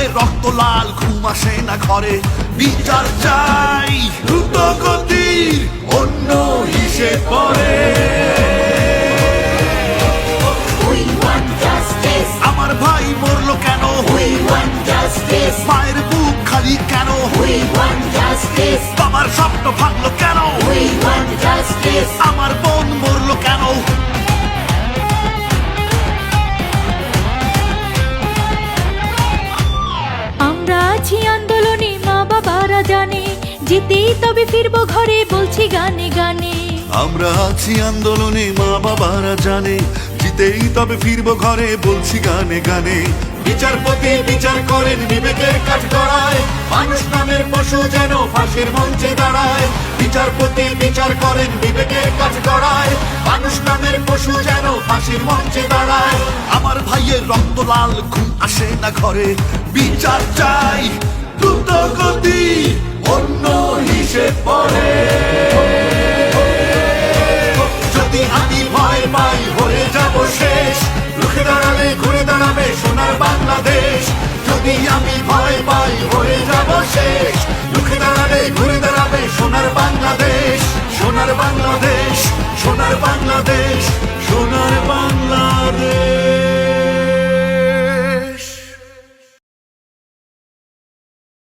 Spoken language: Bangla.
ভাইয়ের রক্ত লাল, ঘুম আসে না ঘরে, বিচার চাই দ্রুত গতির, অন্য হিসেব পরে। আমার ভাই মরলো কেন, মায়ের বুক খালি কেন, বাবার স্বপ্ন ভাঙলো কেন, আমার বোন মরলো কেন। আমরা আছি আন্দোলনে, মা বাবারা জানে, যেতেই তবে ফিরবো ঘরে, বলছি গানে গানে। আমরা আছি আন্দোলনে, মা বাবারা জানে, জিতেই তবে ফিরবো ঘরে, বলছি গানে গানে। বিচারপতি বিচার করেন বিবেকের কাঠগড়ায়, মানুষ নামের পশু যেন ফাঁসির মঞ্চে দাঁড়ায়। বিচারপতি বিচার করেন বিবেকের কাঠগড়ায়, মানুষ নামের পশু যেন ফাঁসির মঞ্চে দাঁড়ায়। আমার ভাইয়ের রক্ত লাল, ঘুম আসে না ঘরে, বিচার চাই দ্রুত গতি, অন্য হিসেব পরে। যদি আমি ভয় পাই হয়ে যাব শেষ, রুখে দাঁড়ালে ঘুরে দাঁড়াবে সোনার বাংলাদেশ। যদি আমি ভয় পাই হয়ে যাব শেষ, রুখে দাঁড়ালে ঘুরে দাঁড়াবে সোনার বাংলাদেশ, সোনার বাংলাদেশ, সোনার বাংলাদেশ।